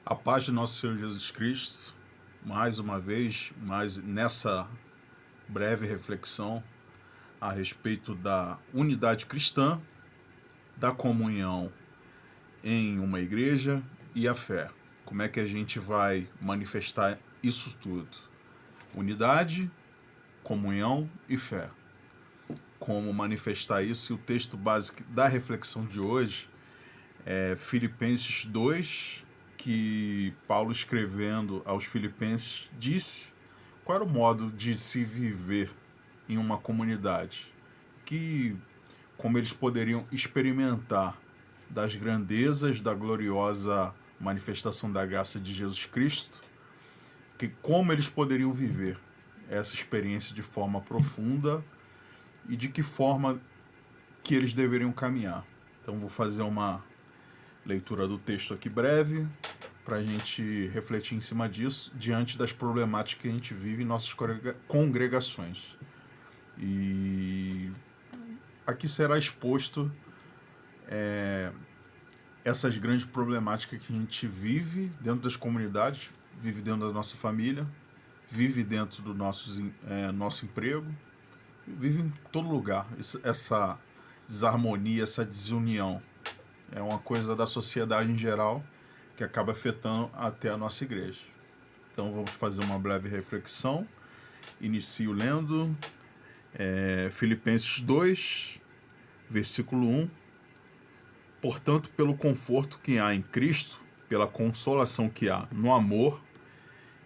A paz de nosso Senhor Jesus Cristo, mais uma vez, mais nessa breve reflexão a respeito da unidade cristã, da comunhão em uma igreja e a fé. Como é que a gente vai manifestar isso tudo? Unidade, comunhão e fé. Como manifestar isso? E o texto básico da reflexão de hoje é Filipenses 2, que Paulo, escrevendo aos Filipenses, disse qual era o modo de se viver em uma comunidade, como eles poderiam experimentar das grandezas da gloriosa manifestação da graça de Jesus Cristo, como eles poderiam viver essa experiência de forma profunda e de que forma que eles deveriam caminhar. Então vou fazer uma leitura do texto aqui breve, para a gente refletir em cima disso, diante das problemáticas que a gente vive em nossas congregações. E aqui será exposto essas grandes problemáticas que a gente vive dentro das comunidades, vive dentro da nossa família, vive dentro do nosso emprego, vive em todo lugar. Essa desarmonia, essa desunião é uma coisa da sociedade em geral que acaba afetando até a nossa igreja. Então vamos fazer uma breve reflexão. Inicio lendo Filipenses 2, versículo 1. Portanto, pelo conforto que há em Cristo, pela consolação que há no amor,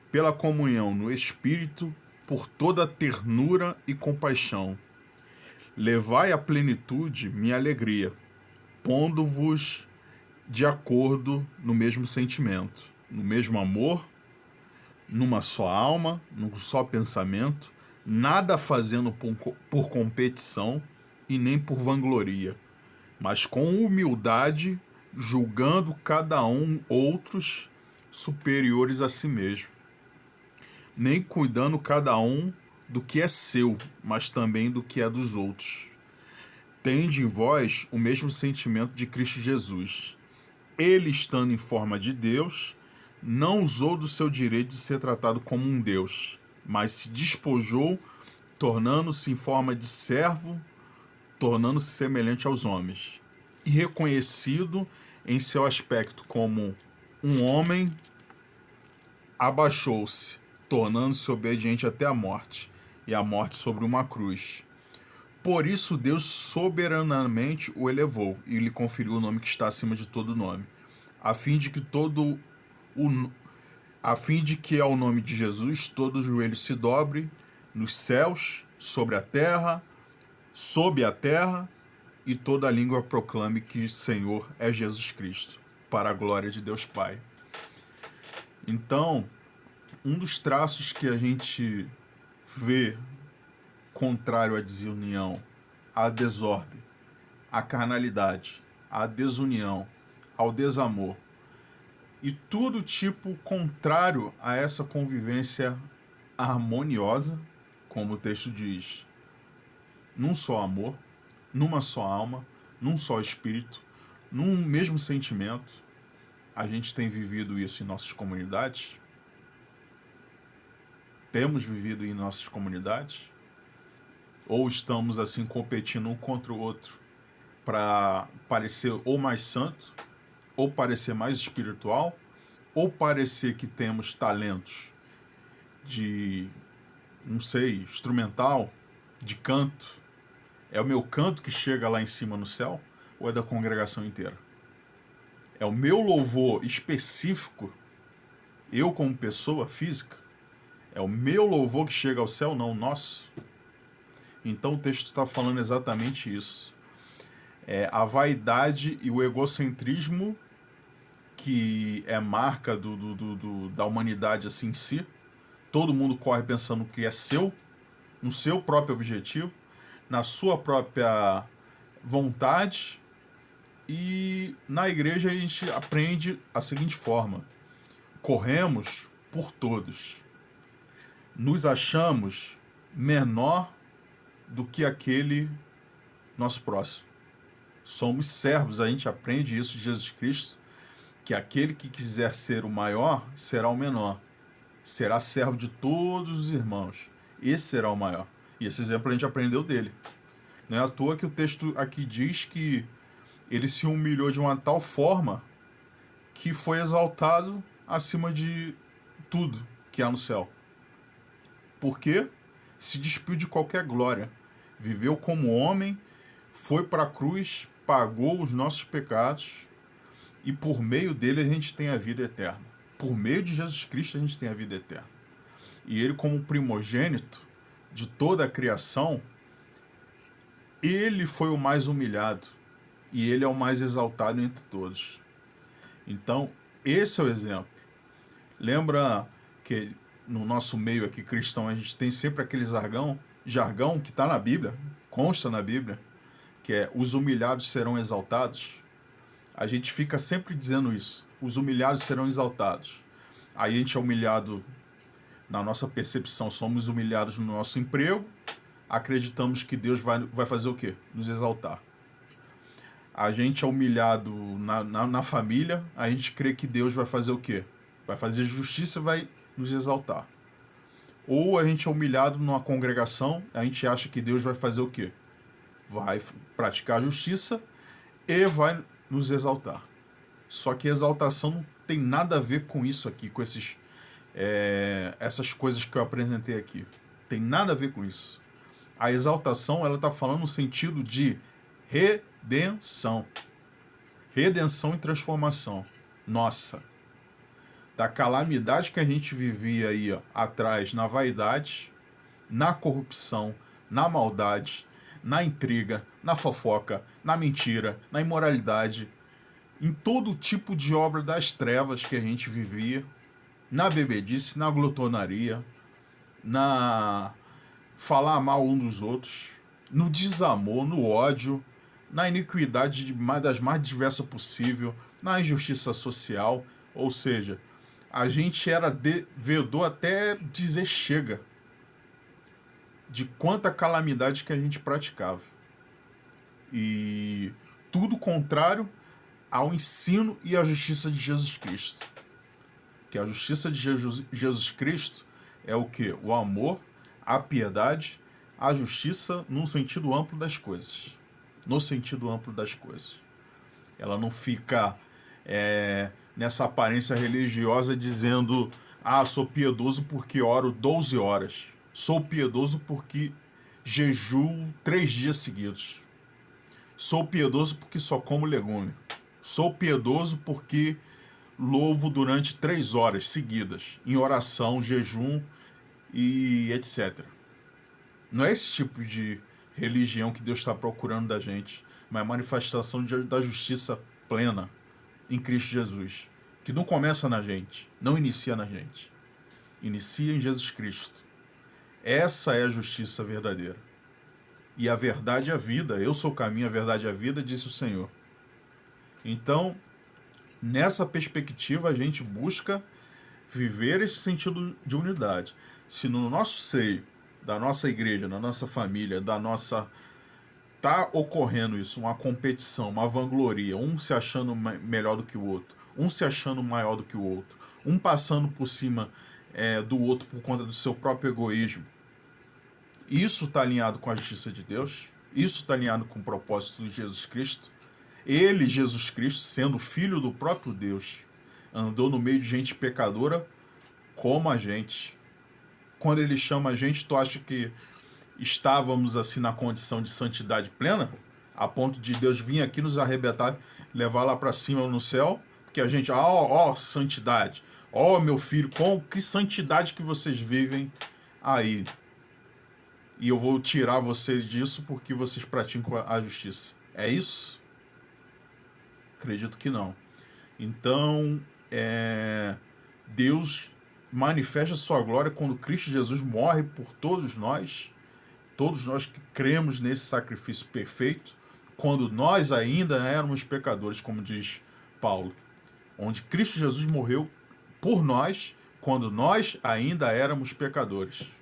pela comunhão no Espírito, por toda a ternura e compaixão, levai à plenitude minha alegria, pondo-vos de acordo no mesmo sentimento, no mesmo amor, numa só alma, num só pensamento, nada fazendo por competição e nem por vangloria, mas com humildade, julgando cada um outros superiores a si mesmo, nem cuidando cada um do que é seu, mas também do que é dos outros. Tende em vós o mesmo sentimento de Cristo Jesus. Ele, estando em forma de Deus, não usou do seu direito de ser tratado como um Deus, mas se despojou, tornando-se em forma de servo, tornando-se semelhante aos homens. E reconhecido em seu aspecto como um homem, abaixou-se, tornando-se obediente até a morte, e a morte sobre uma cruz. Por isso Deus soberanamente o elevou e lhe conferiu o nome que está acima de todo nome, a fim de que ao nome de Jesus todo joelho se dobre, nos céus, sobre a terra, sob a terra, e toda língua proclame que o Senhor é Jesus Cristo, para a glória de Deus Pai. Então, um dos traços que a gente vê contrário à desunião, à desordem, à carnalidade, à desunião, ao desamor, e tudo tipo contrário a essa convivência harmoniosa, como o texto diz, num só amor, numa só alma, num só espírito, num mesmo sentimento. A gente tem vivido isso em nossas comunidades? Temos vivido em nossas comunidades? Ou estamos assim competindo um contra o outro para parecer ou mais santo, ou parecer mais espiritual, ou parecer que temos talentos de, não sei, instrumental, de canto? É o meu canto que chega lá em cima no céu, ou é da congregação inteira? É o meu louvor específico, eu como pessoa física? É o meu louvor que chega ao céu, não o nosso? Então o texto está falando exatamente isso. A vaidade e o egocentrismo, que é marca da humanidade assim em si. Todo mundo corre pensando que é seu, no seu próprio objetivo, na sua própria vontade. E na igreja a gente aprende a seguinte forma: corremos por todos. Nos achamos menor do que aquele nosso próximo. Somos servos, a gente aprende isso de Jesus Cristo, que aquele que quiser ser o maior será o menor, será servo de todos os irmãos. Esse será o maior. E esse exemplo a gente aprendeu dele. Não é à toa que o texto aqui diz que ele se humilhou de uma tal forma que foi exaltado acima de tudo que há no céu. Por quê? Se despiu de qualquer glória. Viveu como homem, foi para a cruz, pagou os nossos pecados e por meio dele a gente tem a vida eterna. Por meio de Jesus Cristo a gente tem a vida eterna. E ele, como primogênito de toda a criação, ele foi o mais humilhado e ele é o mais exaltado entre todos. Então, esse é o exemplo. Lembra que no nosso meio aqui cristão a gente tem sempre aquele jargão que está na Bíblia, consta na Bíblia, que é os humilhados serão exaltados. A gente fica sempre dizendo isso, os humilhados serão exaltados. Aí a gente é humilhado na nossa percepção, somos humilhados no nosso emprego, acreditamos que Deus vai fazer o quê? Nos exaltar. A gente é humilhado na família, a gente crê que Deus vai fazer o quê? Vai fazer justiça, vai nos exaltar. Ou a gente é humilhado numa congregação, a gente acha que Deus vai fazer o quê? Vai praticar a justiça e vai nos exaltar. Só que exaltação não tem nada a ver com isso aqui, com essas coisas que eu apresentei aqui. Tem nada a ver com isso. A exaltação, ela está falando no sentido de redenção. Redenção e transformação. Nossa. Da calamidade que a gente vivia aí, ó, atrás, na vaidade, na corrupção, na maldade, na intriga, na fofoca, na mentira, na imoralidade, em todo tipo de obra das trevas que a gente vivia, na bebedice, na glutonaria, na falar mal um dos outros, no desamor, no ódio, na iniquidade das mais diversas possível, na injustiça social, ou seja, a gente era devedor até dizer chega de quanta calamidade que a gente praticava. E tudo contrário ao ensino e à justiça de Jesus Cristo. Que a justiça de Jesus Cristo é o quê? O amor, a piedade, a justiça no sentido amplo das coisas. No sentido amplo das coisas. Ela não fica nessa aparência religiosa dizendo: sou piedoso porque oro 12 horas. Sou piedoso porque jejuo 3 dias seguidos. Sou piedoso porque só como legume. Sou piedoso porque louvo durante 3 horas seguidas, em oração, jejum e etc. Não é esse tipo de religião que Deus está procurando da gente, mas é manifestação da justiça plena em Cristo Jesus, que não começa na gente, não inicia na gente, inicia em Jesus Cristo. Essa é a justiça verdadeira. E a verdade é a vida. Eu sou o caminho, a verdade é a vida, disse o Senhor. Então, nessa perspectiva, a gente busca viver esse sentido de unidade. Se no nosso seio, da nossa igreja, na nossa família, tá ocorrendo isso, uma competição, uma vangloria, um se achando melhor do que o outro, um se achando maior do que o outro, um passando por cima do outro por conta do seu próprio egoísmo. Isso está alinhado com a justiça de Deus, isso está alinhado com o propósito de Jesus Cristo. Ele, Jesus Cristo, sendo filho do próprio Deus, andou no meio de gente pecadora como a gente. Quando ele chama a gente, tu acha que estávamos assim na condição de santidade plena, a ponto de Deus vir aqui nos arrebatar, levar lá para cima no céu, porque a gente, santidade, meu filho, que santidade que vocês vivem aí. E eu vou tirar vocês disso porque vocês praticam a justiça. É isso? Acredito que não. Então, Deus manifesta a sua glória quando Cristo Jesus morre por todos nós que cremos nesse sacrifício perfeito, quando nós ainda éramos pecadores, como diz Paulo, onde Cristo Jesus morreu por nós, quando nós ainda éramos pecadores.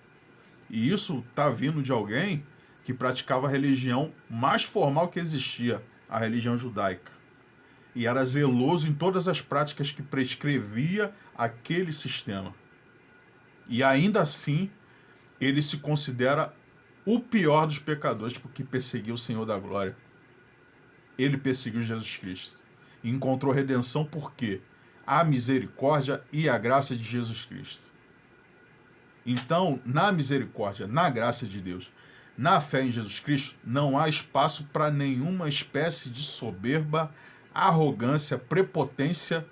E isso está vindo de alguém que praticava a religião mais formal que existia, a religião judaica. e era zeloso em todas as práticas que prescrevia aquele sistema. E ainda assim, ele se considera o pior dos pecadores, porque perseguiu o Senhor da Glória. Ele perseguiu Jesus Cristo. E encontrou redenção porque a misericórdia e a graça de Jesus Cristo. Então, na misericórdia, na graça de Deus, na fé em Jesus Cristo, não há espaço para nenhuma espécie de soberba, arrogância, prepotência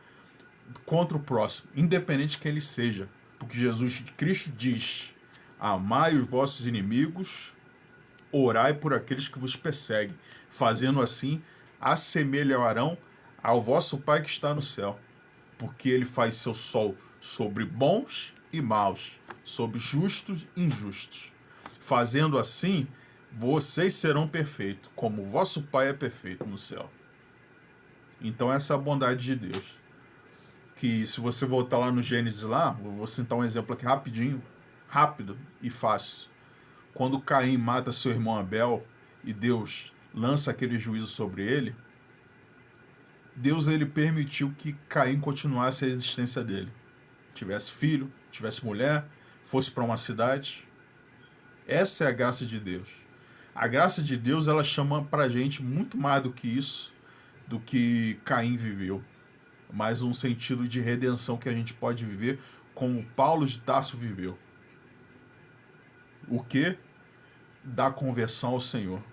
contra o próximo, independente de quem ele seja. Porque Jesus Cristo diz: amai os vossos inimigos, orai por aqueles que vos perseguem. Fazendo assim, assemelharão ao vosso Pai que está no céu. Porque ele faz seu sol sobre bons e maus, sobre justos e injustos. Fazendo assim, vocês serão perfeitos, como o vosso Pai é perfeito no céu. Então essa é a bondade de Deus. Que se você voltar lá no Gênesis lá, vou citar um exemplo aqui rapidinho, rápido e fácil. Quando Caim mata seu irmão Abel e Deus lança aquele juízo sobre ele, Deus ele permitiu que Caim continuasse a existência dele. Tivesse filho, tivesse mulher, fosse para uma cidade. Essa é a graça de Deus. A graça de Deus ela chama para a gente muito mais do que isso, do que Caim viveu. Mas um sentido de redenção que a gente pode viver como Paulo de Tarso viveu. O que? Da conversão ao Senhor.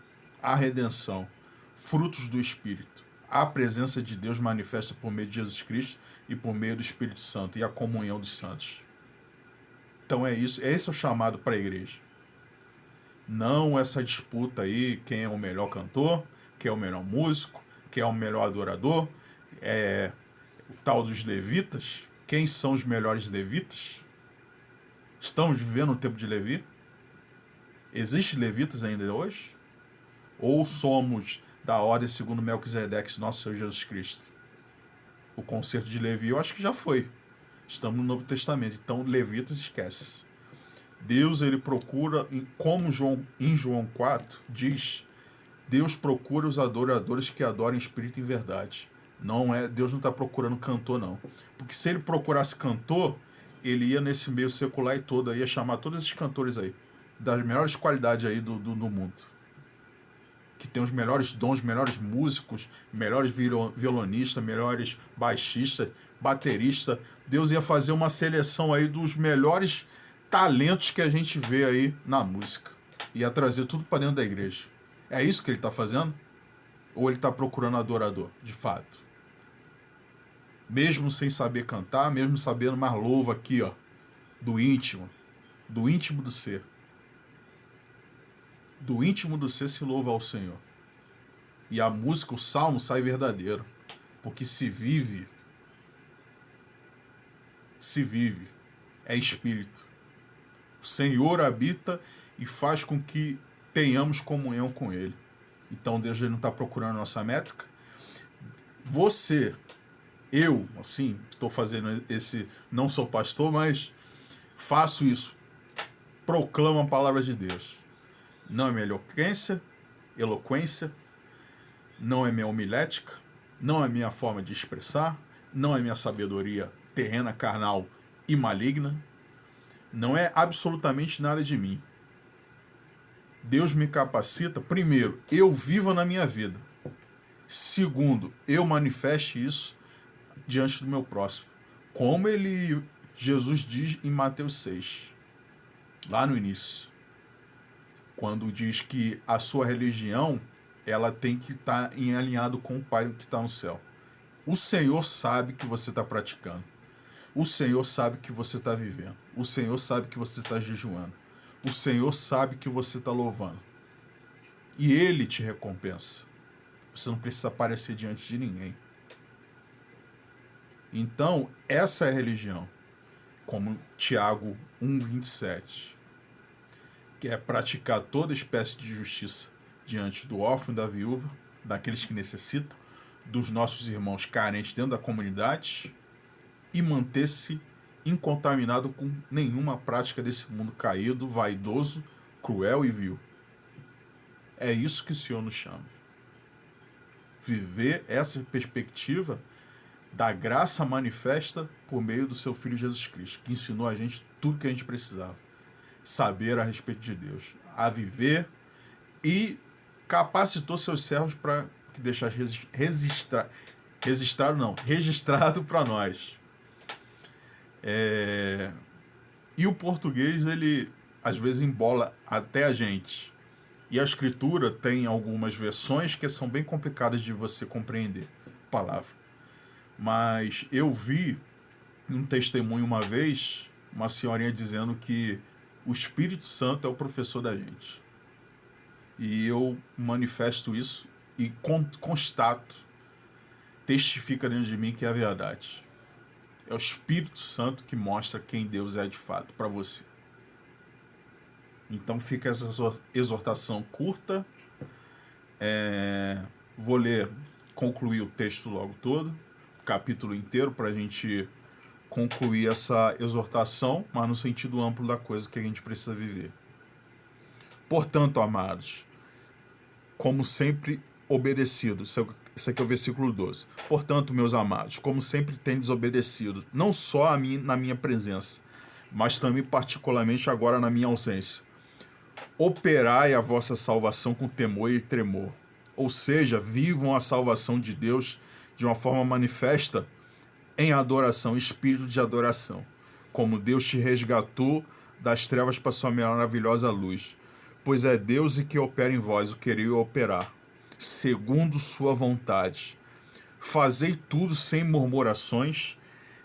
A redenção. Frutos do Espírito. A presença de Deus manifesta por meio de Jesus Cristo e por meio do Espírito Santo e a comunhão dos santos. Então é isso. Esse é o chamado para a igreja. Não essa disputa aí, quem é o melhor cantor, quem é o melhor músico, quem é o melhor adorador, o tal dos levitas. Quem são os melhores levitas? Estamos vivendo o tempo de Levi? Existem levitas ainda hoje? Ou somos da ordem segundo Melquisedeque, nosso Senhor Jesus Cristo? O concerto de Levi eu acho que já foi. Estamos no Novo Testamento, então levitas esquece. Deus ele procura, como em João 4 diz, Deus procura os adoradores que adorem espírito e verdade. Deus não está procurando cantor, não. Porque se ele procurasse cantor, ele ia nesse meio secular e todo, ia chamar todos esses cantores aí, das melhores qualidades aí do mundo. Que tem os melhores dons, melhores músicos, melhores violonistas, melhores baixistas, bateristas. Deus ia fazer uma seleção aí dos melhores talentos que a gente vê aí na música. Ia trazer tudo para dentro da igreja. É isso que ele está fazendo? Ou ele está procurando adorador, de fato? Mesmo sem saber cantar, mesmo sabendo mais louvo aqui, ó, do íntimo do ser. Do íntimo do ser se louva ao Senhor. E a música, o salmo sai verdadeiro. Porque se vive, é espírito. O Senhor habita e faz com que tenhamos comunhão com Ele. Então Deus ele não está procurando a nossa métrica. Você, eu, assim, estou fazendo esse, não sou pastor, mas faço isso. Proclamo a palavra de Deus. Não é minha eloquência, não é minha homilética, não é minha forma de expressar, não é minha sabedoria terrena, carnal e maligna, não é absolutamente nada de mim. Deus me capacita, primeiro, eu viva na minha vida. Segundo, eu manifeste isso diante do meu próximo. Como Jesus diz em Mateus 6, lá no início. Quando diz que a sua religião ela tem que estar em alinhado com o Pai que está no céu. O Senhor sabe que você está praticando. O Senhor sabe que você está vivendo. O Senhor sabe que você está jejuando. O Senhor sabe que você está louvando. E Ele te recompensa. Você não precisa aparecer diante de ninguém. Então, essa é a religião. Como Tiago 1,27. Que é praticar toda espécie de justiça diante do órfão e da viúva, daqueles que necessitam, dos nossos irmãos carentes dentro da comunidade e manter-se incontaminado com nenhuma prática desse mundo caído, vaidoso, cruel e vil. É isso que o Senhor nos chama. Viver essa perspectiva da graça manifesta por meio do seu Filho Jesus Cristo, que ensinou a gente tudo que a gente precisava. Saber a respeito de Deus, a viver, e capacitou seus servos para deixar registrado para nós. E o português, ele às vezes embola até a gente. E a escritura tem algumas versões que são bem complicadas de você compreender a palavra. Mas eu vi um testemunho uma vez, uma senhorinha dizendo que o Espírito Santo é o professor da gente. E eu manifesto isso e constato, testifica dentro de mim que é a verdade. É o Espírito Santo que mostra quem Deus é de fato para você. Então fica essa exortação curta. Vou concluir o texto logo todo, o capítulo inteiro, para a gente concluir essa exortação, mas no sentido amplo da coisa que a gente precisa viver. Portanto, amados, como sempre obedecido. Esse aqui é o versículo 12. Portanto, meus amados, como sempre tendes obedecido, não só na minha presença, mas também particularmente agora na minha ausência. Operai a vossa salvação com temor e tremor. Ou seja, vivam a salvação de Deus de uma forma manifesta em adoração, espírito de adoração, como Deus te resgatou das trevas para sua maravilhosa luz. Pois é Deus e que opera em vós o querer operar, segundo sua vontade. Fazei tudo sem murmurações,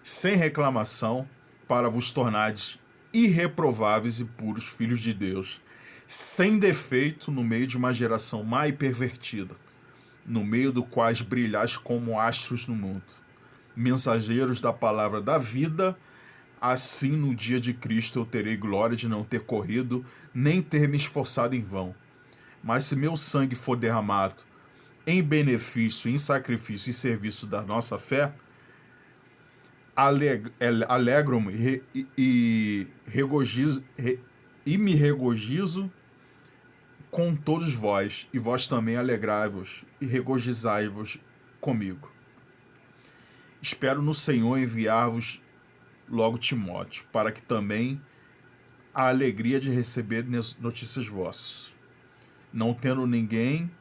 sem reclamação, para vos tornardes irreprováveis e puros filhos de Deus, sem defeito no meio de uma geração má e pervertida, no meio do quais brilhais como astros no mundo, mensageiros da palavra da vida. Assim, no dia de Cristo, eu terei glória de não ter corrido, nem ter me esforçado em vão. Mas se meu sangue for derramado em benefício, em sacrifício e serviço da nossa fé, alegro-me e me regozijo com todos vós, e vós também alegrai-vos e regozijai-vos comigo. Espero no Senhor enviar-vos logo Timóteo, para que também a alegria de receber notícias vossas, não tendo ninguém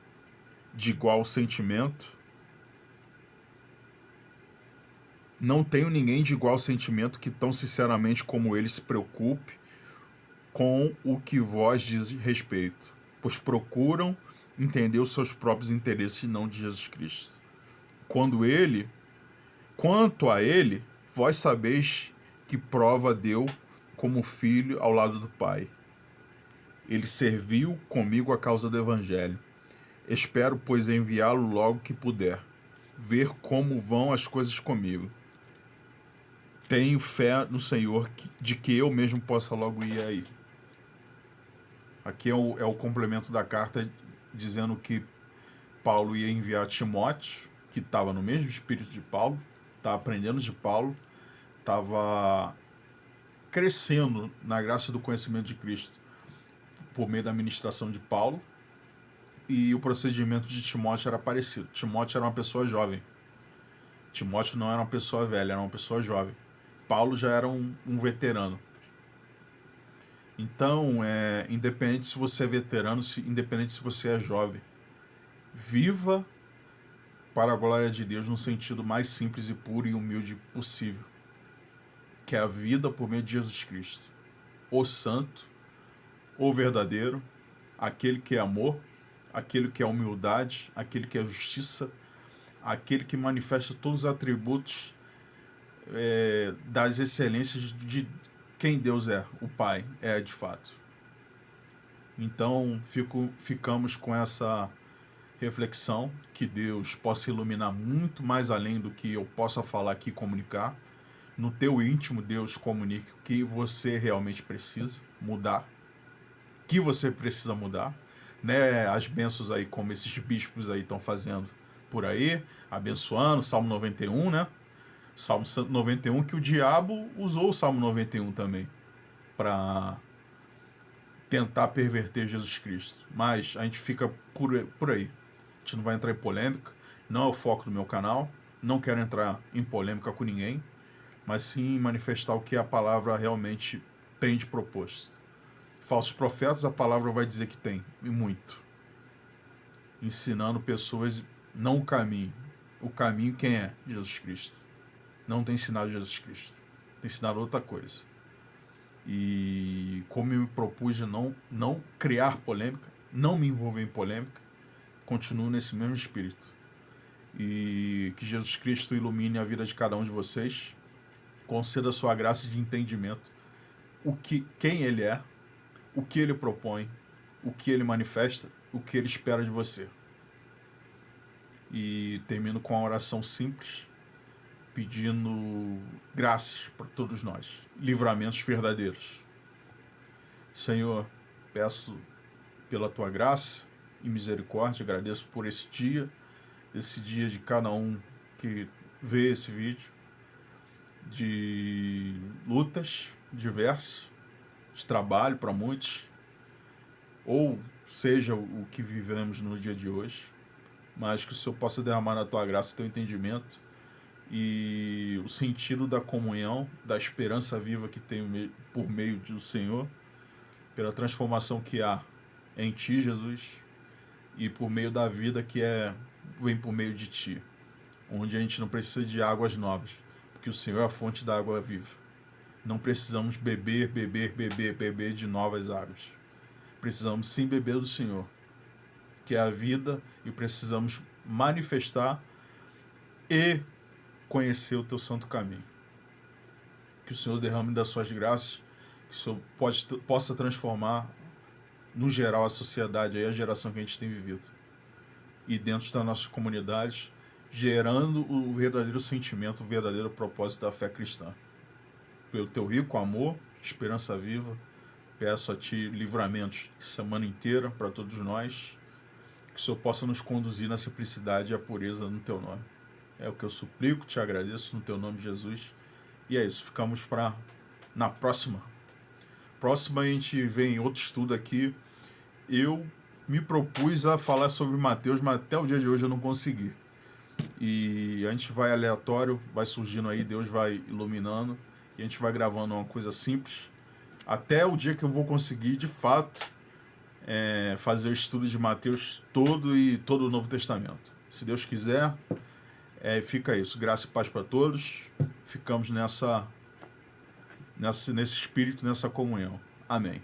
de igual sentimento, que tão sinceramente como ele se preocupe com o que vós diz respeito, pois procuram entender os seus próprios interesses e não de Jesus Cristo. Quanto a ele, vós sabeis que prova deu como filho ao lado do Pai. Ele serviu comigo a causa do Evangelho. Espero, pois, enviá-lo logo que puder, ver como vão as coisas comigo. Tenho fé no Senhor de que eu mesmo possa logo ir aí. Aqui é o complemento da carta dizendo que Paulo ia enviar Timóteo, que estava no mesmo espírito de Paulo, estava aprendendo de Paulo, estava crescendo na graça do conhecimento de Cristo por meio da ministração de Paulo, e o procedimento de Timóteo era parecido. Timóteo era uma pessoa jovem. Timóteo não era uma pessoa velha, era uma pessoa jovem. Paulo já era um veterano. Então, independente se você é veterano, independente se você é jovem, viva para a glória de Deus no sentido mais simples e puro e humilde possível, que é a vida por meio de Jesus Cristo, o santo, o verdadeiro, aquele que é amor, aquele que é humildade, aquele que é justiça, aquele que manifesta todos os atributos das excelências de quem Deus é, o Pai, é de fato. Então, ficamos com essa reflexão, que Deus possa iluminar muito mais além do que eu possa falar aqui e comunicar. No teu íntimo, Deus comunique o que você realmente precisa mudar, que você precisa mudar, né? As bênçãos aí, como esses bispos aí estão fazendo por aí, abençoando, Salmo 91, né? Salmo 91, que o diabo usou o Salmo 91 também para tentar perverter Jesus Cristo. Mas a gente fica por aí. A gente não vai entrar em polêmica. Não é o foco do meu canal. Não quero entrar em polêmica com ninguém, mas sim manifestar o que a palavra realmente tem de proposto. Falsos profetas, a palavra vai dizer que tem, e muito. Ensinando pessoas não o caminho. O caminho quem é? Jesus Cristo. Não tem ensinado Jesus Cristo. Tem ensinado outra coisa. E como eu me propus de não criar polêmica, não me envolver em polêmica, continuo nesse mesmo espírito. E que Jesus Cristo ilumine a vida de cada um de vocês, conceda a sua graça de entendimento, quem Ele é, o que Ele propõe, o que Ele manifesta, o que Ele espera de você. E termino com uma oração simples, pedindo graças para todos nós, livramentos verdadeiros. Senhor, peço pela Tua graça e misericórdia, agradeço por esse dia de cada um que vê esse vídeo, de lutas diversas, de trabalho para muitos, ou seja o que vivemos no dia de hoje, mas que o Senhor possa derramar na Tua graça o Teu entendimento e o sentido da comunhão, da esperança viva que tem por meio do Senhor, pela transformação que há em Ti, Jesus, e por meio da vida que vem por meio de Ti, onde a gente não precisa de águas novas, porque o Senhor é a fonte da água viva. Não precisamos beber de novas águas. Precisamos sim beber do Senhor, que é a vida, e precisamos manifestar e conhecer o Teu santo caminho. Que o Senhor derrame das Suas graças, que o Senhor possa transformar, no geral, a sociedade, a geração que a gente tem vivido. E dentro das nossas comunidades, gerando o verdadeiro sentimento, o verdadeiro propósito da fé cristã. Pelo Teu rico amor, esperança viva, peço a Ti livramentos semana inteira para todos nós, que o Senhor possa nos conduzir na simplicidade e a pureza no Teu nome. É o que eu suplico, Te agradeço no Teu nome, Jesus. E é isso, ficamos na próxima. Próxima a gente vê em outro estudo aqui. Eu me propus a falar sobre Mateus, mas até o dia de hoje eu não consegui. E a gente vai aleatório, vai surgindo aí, Deus vai iluminando, e a gente vai gravando uma coisa simples, até o dia que eu vou conseguir, de fato, fazer o estudo de Mateus todo e todo o Novo Testamento. Se Deus quiser, fica isso. Graça e paz para todos. Ficamos nesse espírito, nessa comunhão. Amém.